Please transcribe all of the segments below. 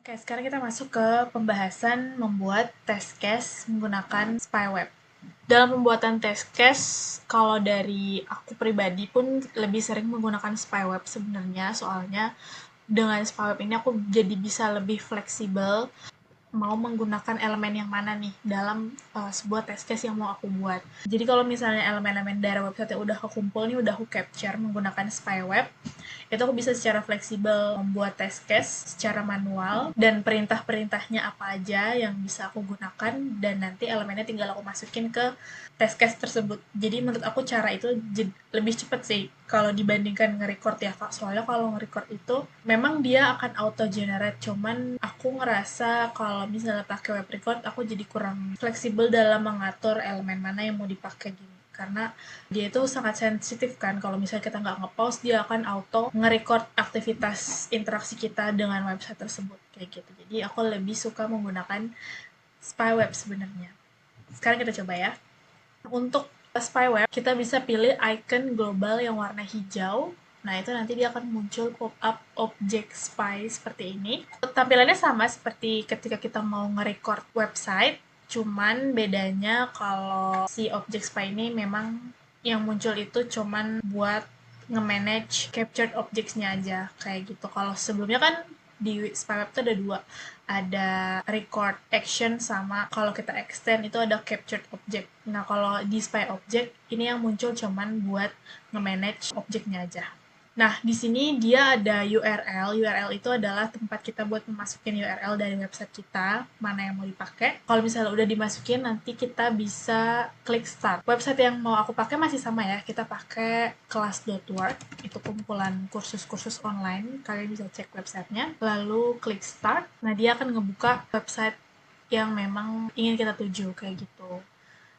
Oke, sekarang kita masuk ke pembahasan membuat test case menggunakan spyware. Dalam pembuatan test case, kalau dari aku pribadi pun lebih sering menggunakan spyware sebenarnya, soalnya dengan spyware ini aku jadi bisa lebih fleksibel mau menggunakan elemen yang mana nih dalam sebuah test case yang mau aku buat. Jadi kalau misalnya elemen-elemen dari website yang udah kekumpul nih, udah aku capture menggunakan spyware, itu aku bisa secara fleksibel membuat test case secara manual dan perintah-perintahnya apa aja yang bisa aku gunakan dan nanti elemennya tinggal aku masukin ke test case tersebut. Jadi menurut aku cara itu lebih cepet sih kalau dibandingkan nge-record ya Kak. Soalnya kalau nge-record itu memang dia akan auto generate, cuman aku ngerasa kalau misalnya pakai web record aku jadi kurang fleksibel dalam mengatur elemen mana yang mau dipakai gini, karena dia itu sangat sensitif kan. Kalau misalnya kita nggak nge-post, dia akan auto nge-record aktivitas interaksi kita dengan website tersebut kayak gitu. Jadi aku lebih suka menggunakan spyware sebenarnya. Sekarang kita coba ya. Untuk spyware, kita bisa pilih icon global yang warna hijau. Nah, itu nanti dia akan muncul pop-up objek spy seperti ini. Tampilannya sama seperti ketika kita mau nge-record website, cuman bedanya kalau si objek spy ini memang yang muncul itu cuman buat nge-manage captured objects-nya aja, kayak gitu. Kalau sebelumnya kan di spyware itu ada dua, ada record action sama kalau kita extend itu ada captured object. Nah, kalau di spy object ini yang muncul cuman buat nge-manage objeknya aja. Nah, di sini dia ada URL. URL itu adalah tempat kita buat memasukin URL dari website kita, mana yang mau dipakai. Kalau misalnya udah dimasukin, nanti kita bisa klik start. Website yang mau aku pakai masih sama ya, kita pakai kelas.work, itu kumpulan kursus-kursus online, kalian bisa cek websitenya. Lalu klik start, nah dia akan ngebuka website yang memang ingin kita tuju, kayak gitu.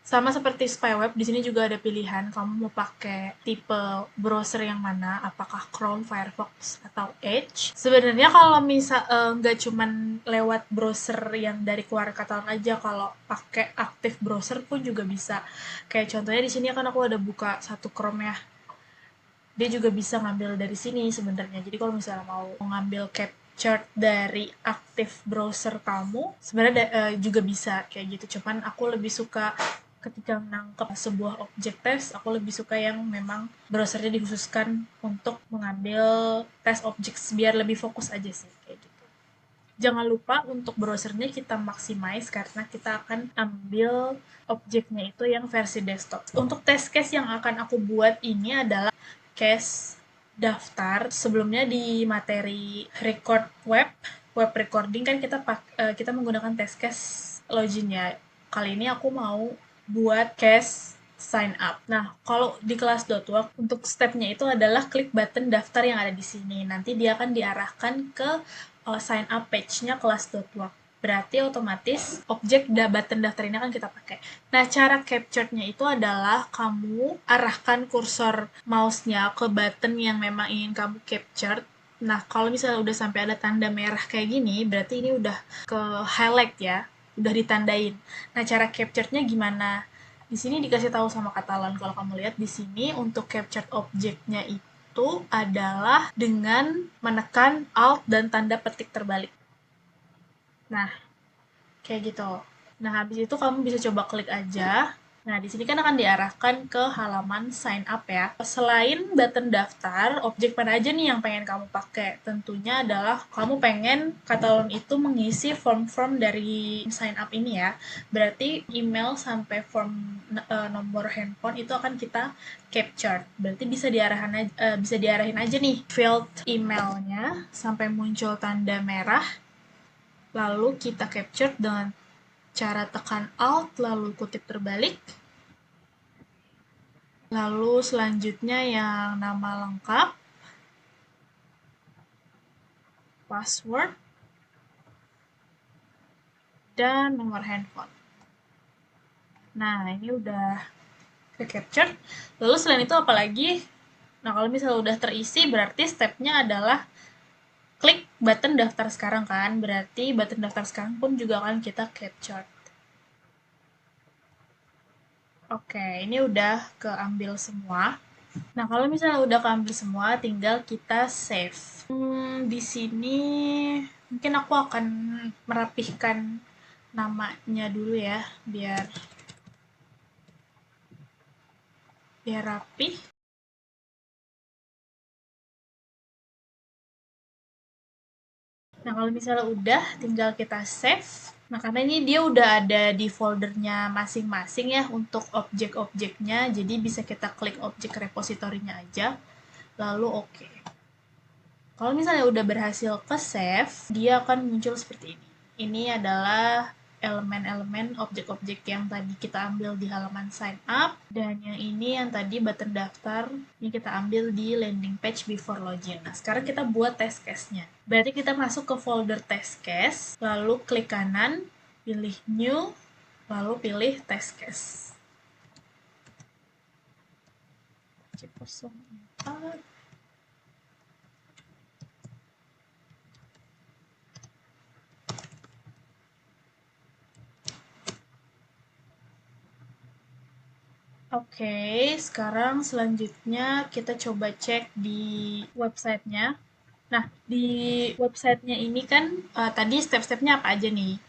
Sama seperti spyware, di sini juga ada pilihan kamu mau pakai tipe browser yang mana, apakah Chrome, Firefox, atau Edge. Sebenarnya kalau misal nggak cuman lewat browser yang dari keluar katalog aja, kalau pakai aktif browser pun juga bisa. Kayak contohnya di sini kan aku ada buka satu Chrome ya, dia juga bisa ngambil dari sini sebenarnya. Jadi kalau misalnya mau ngambil capture dari aktif browser kamu, sebenarnya juga bisa kayak gitu. Cuman aku lebih suka ketika menangkap sebuah objek test, aku lebih suka yang memang browsernya dikhususkan untuk mengambil test objek biar lebih fokus aja sih kayak gitu. Jangan lupa untuk browsernya kita maximize karena kita akan ambil objeknya itu yang versi desktop. Untuk test case yang akan aku buat ini adalah case daftar. Sebelumnya di materi record web recording kan kita menggunakan test case login ya. Kali ini aku mau buat case sign up. Nah, kalau di kelas.work untuk stepnya itu adalah klik button daftar yang ada di sini. Nanti dia akan diarahkan ke sign up page-nya kelas.work. Berarti otomatis objek button daftar ini akan kita pakai. Nah, cara capture-nya itu adalah kamu arahkan kursor mouse-nya ke button yang memang ingin kamu capture. Nah, kalau misalnya udah sampai ada tanda merah kayak gini, berarti ini udah ke highlight ya, udah ditandain. Nah, cara capture-nya gimana? Di sini dikasih tahu sama Katalan, kalau kamu lihat di sini untuk capture objeknya itu adalah dengan menekan Alt dan tanda petik terbalik. Nah, kayak gitu. Nah, habis itu kamu bisa coba klik aja. Nah, di sini kan akan diarahkan ke halaman sign up ya. Selain button daftar, objek mana aja nih yang pengen kamu pakai? Tentunya adalah kamu pengen Katalon itu mengisi form-form dari sign up ini ya. Berarti email sampai form nomor handphone itu akan kita capture. Berarti bisa diarahin aja nih field emailnya sampai muncul tanda merah. Lalu kita capture dengan cara tekan Alt, lalu kutip terbalik. Lalu selanjutnya yang nama lengkap, password, dan nomor handphone. Nah, ini udah ke-capture. Lalu selain itu apalagi? Nah, kalau misalnya udah terisi, berarti stepnya adalah klik button daftar sekarang kan. Berarti button daftar sekarang pun juga akan kita capture. Oke, ini udah keambil semua. Nah, kalau misalnya udah keambil semua, tinggal kita save. Di sini Mungkin aku akan merapihkan namanya dulu ya, biar rapih. Nah, kalau misalnya udah, tinggal kita save. Nah, karena ini dia udah ada di foldernya masing-masing ya untuk objek-objeknya, jadi bisa kita klik objek repositorinya aja, lalu oke. Kalau misalnya udah berhasil ke save, dia akan muncul seperti ini. Ini adalah elemen-elemen objek-objek yang tadi kita ambil di halaman sign up, dan yang ini yang tadi button daftar, ini kita ambil di landing page before login. Nah, sekarang kita buat test case-nya. Berarti kita masuk ke folder test case, lalu klik kanan, pilih new, lalu pilih test case. C04. Oke, sekarang selanjutnya kita coba cek di websitenya. Nah, di websitenya ini kan tadi step-stepnya apa aja nih?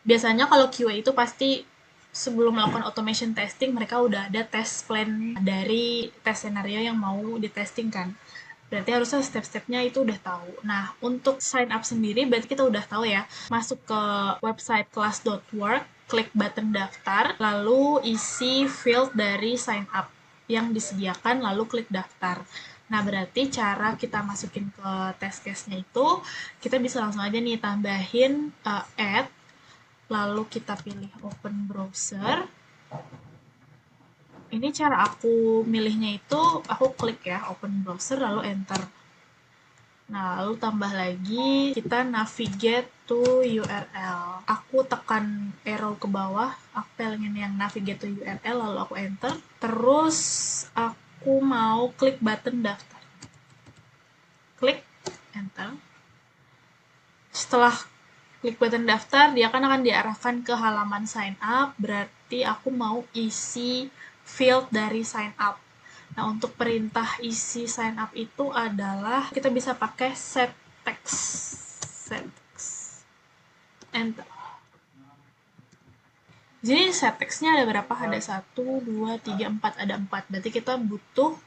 Biasanya kalau QA itu pasti sebelum melakukan automation testing, mereka udah ada test plan dari test scenario yang mau ditesting kan. Berarti harusnya step-stepnya itu udah tahu. Nah, untuk sign up sendiri berarti kita udah tahu ya. Masuk ke website class.work, klik button daftar, lalu isi field dari sign up yang disediakan, lalu klik daftar. Nah, berarti cara kita masukin ke test case-nya itu, kita bisa langsung aja nih tambahin add, lalu kita pilih open browser. Ini cara aku milihnya itu, aku klik ya open browser, lalu enter. Nah, lalu tambah lagi, kita navigate to URL. Aku tekan arrow ke bawah, aku pengen yang navigate to URL, lalu aku enter. Terus, aku mau klik button daftar. Klik, enter. Setelah klik button daftar, dia akan diarahkan ke halaman sign up, berarti aku mau isi field dari sign up. Nah, untuk perintah isi sign up itu adalah kita bisa pakai set text. Set text. Enter. Jadi set text-nya ada berapa? Ada 1, 2, 3, 4. Ada 4. Berarti kita butuh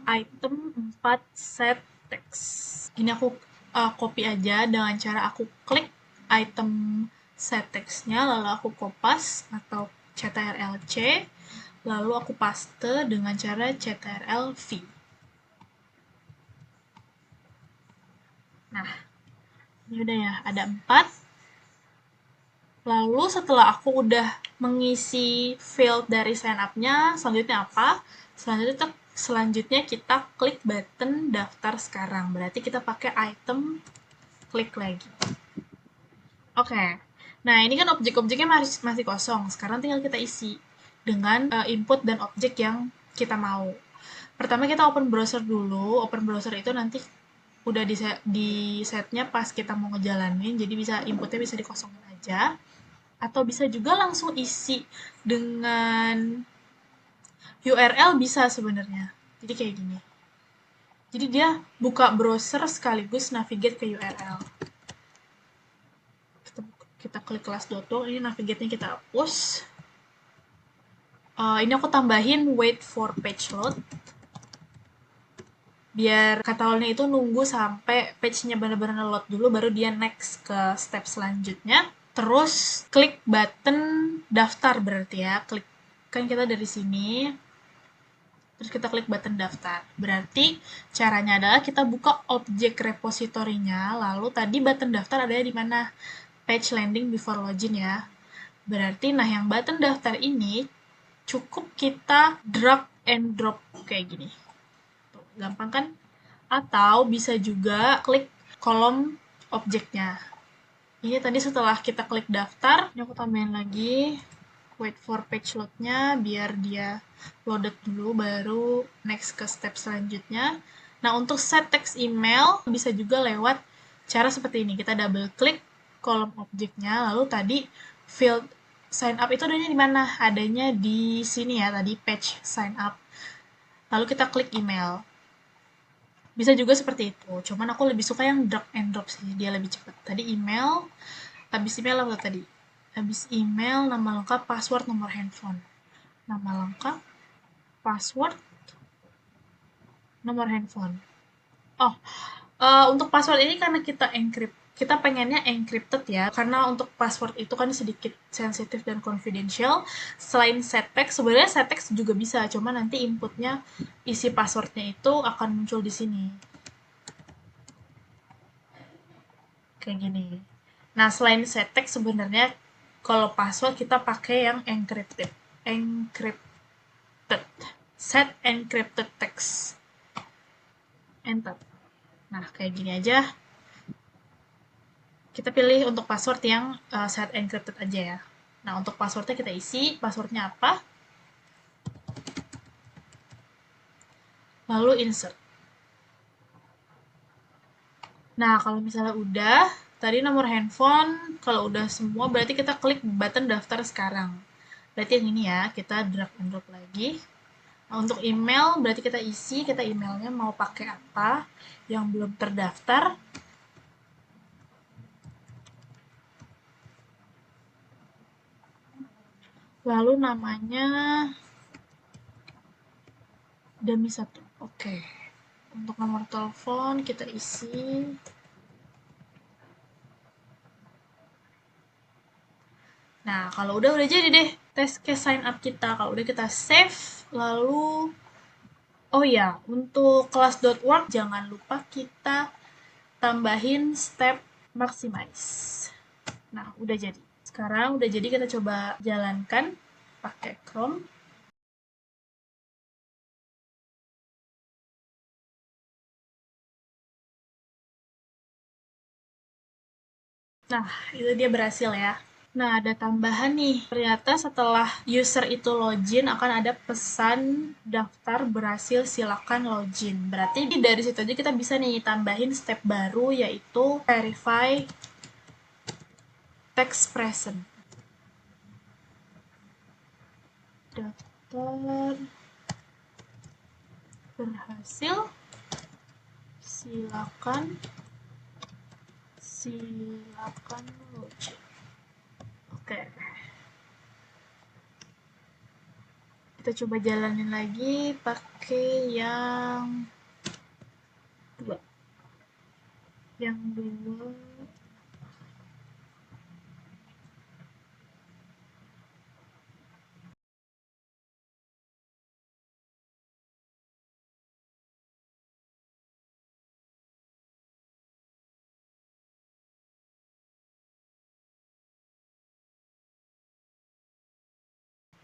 item 4 set text. Ini aku copy aja dengan cara aku klik item set text-nya, lalu aku kopas atau CTRL-C, lalu aku paste dengan cara CTRL-V. Nah, ini udah ya, ada 4. Lalu setelah aku udah mengisi field dari sign up-nya, selanjutnya apa? Selanjutnya kita klik button daftar sekarang. Berarti kita pakai item klik lagi. Oke. Nah, ini kan objek-objeknya masih kosong. Sekarang tinggal kita isi dengan input dan objek yang kita mau. Pertama kita open browser dulu. Open browser itu nanti udah di setnya pas kita mau ngejalanin, jadi bisa inputnya bisa dikosongin aja. Atau bisa juga langsung isi dengan URL bisa sebenarnya. Jadi kayak gini. Jadi dia buka browser sekaligus navigate ke URL. Kita klik class.work, ini navigate-nya kita hapus. Ini aku tambahin wait for page load. Biar katalognya itu nunggu sampai page-nya benar-benar load dulu, baru dia next ke step selanjutnya. Terus klik button daftar berarti ya. Klik, kan kita dari sini. Terus kita klik button daftar. Berarti caranya adalah kita buka objek repositorinya, lalu tadi button daftar ada di mana? Page landing before login ya. Berarti nah yang button daftar ini cukup kita drag and drop kayak gini. Tuh, gampang kan? Atau bisa juga klik kolom objeknya. Ini tadi setelah kita klik daftar, ini aku tambahin lagi wait for page load-nya biar dia loaded dulu baru next ke step selanjutnya. Nah, untuk set text email bisa juga lewat cara seperti ini. Kita double klik kolom objeknya, lalu tadi field sign up itu adanya di mana? Adanya di sini ya, tadi page sign up. Lalu kita klik email. Bisa juga seperti itu. Cuman aku lebih suka yang drag and drop sih, dia lebih cepat. Tadi email, habis email apa tadi? Habis email, nama lengkap, password, nomor handphone. Nama lengkap, password, nomor handphone. Oh, untuk password ini karena kita encrypt. Kita pengennya encrypted ya, karena untuk password itu kan sedikit sensitif dan confidential. Selain set text, sebenarnya set text juga bisa, cuma nanti inputnya isi passwordnya itu akan muncul di sini. Kayak gini. Nah, selain set text sebenarnya kalau password kita pakai yang encrypted. Encrypted. Set encrypted text. Enter. Nah, kayak gini aja. Kita pilih untuk password yang set encrypted aja ya. Nah, untuk passwordnya kita isi. Passwordnya apa? Lalu insert. Nah, kalau misalnya udah, tadi nomor handphone, kalau udah semua berarti kita klik button daftar sekarang. Berarti yang ini ya, kita drag and drop lagi. Nah, untuk email, berarti kita isi, kita emailnya mau pakai apa, yang belum terdaftar. Lalu namanya Demi satu. Oke. Untuk nomor telepon, kita isi. Nah, kalau udah jadi deh test case sign up kita. Kalau udah kita save, lalu oh ya, untuk kelas.work jangan lupa kita tambahin step maximize. Nah, udah jadi. Sekarang udah jadi kita coba jalankan pakai Chrome. Nah, itu dia berhasil ya. Nah, ada tambahan nih. Ternyata setelah user itu login akan ada pesan daftar berhasil silakan login. Berarti dari situ aja kita bisa nih tambahin step baru yaitu verify text present. Daftar berhasil silakan login. Oke. Kita coba jalanin lagi pakai yang dua. Yang dua.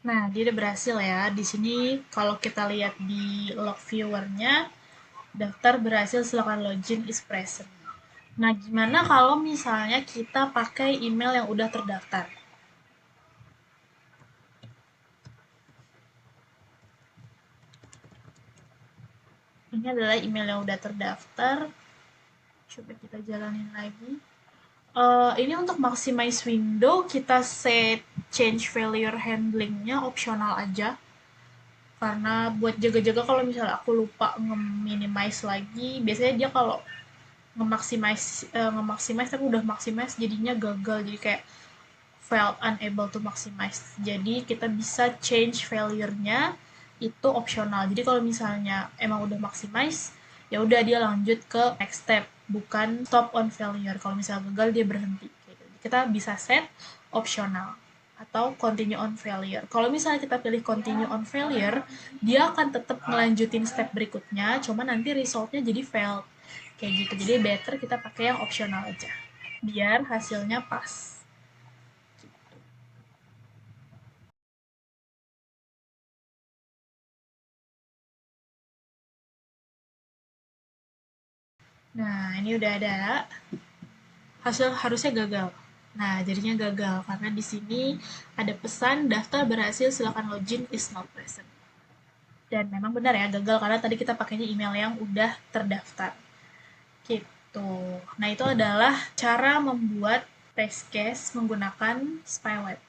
Nah, dia udah berhasil ya. Di sini kalau kita lihat di log viewer-nya, daftar berhasil silakan login is present. Nah, gimana kalau misalnya kita pakai email yang udah terdaftar? Ini adalah email yang udah terdaftar. Coba kita jalanin lagi. Ini untuk maximize window, kita set change failure handling-nya opsional aja. Karena buat jaga-jaga kalau misalnya aku lupa nge-minimize lagi, biasanya dia kalau nge-maximize tapi udah maximize jadinya gagal, jadi kayak failed unable to maximize. Jadi kita bisa change failure-nya itu opsional. Jadi kalau misalnya emang udah maximize, ya udah dia lanjut ke next step, bukan stop on failure. Kalau misalnya gagal dia berhenti. Kita bisa set opsional atau continue on failure. Kalau misalnya kita pilih continue on failure, dia akan tetap ngelanjutin step berikutnya, cuma nanti resultnya jadi failed. Kayak gitu. Jadi better kita pakai yang opsional aja. Biar hasilnya pas. Nah, ini udah ada. Hasil harusnya gagal. Nah, jadinya gagal karena di sini ada pesan daftar berhasil silakan login is not present. Dan memang benar ya gagal karena tadi kita pakainya email yang udah terdaftar. Gitu. Nah, itu adalah cara membuat test case menggunakan spyware.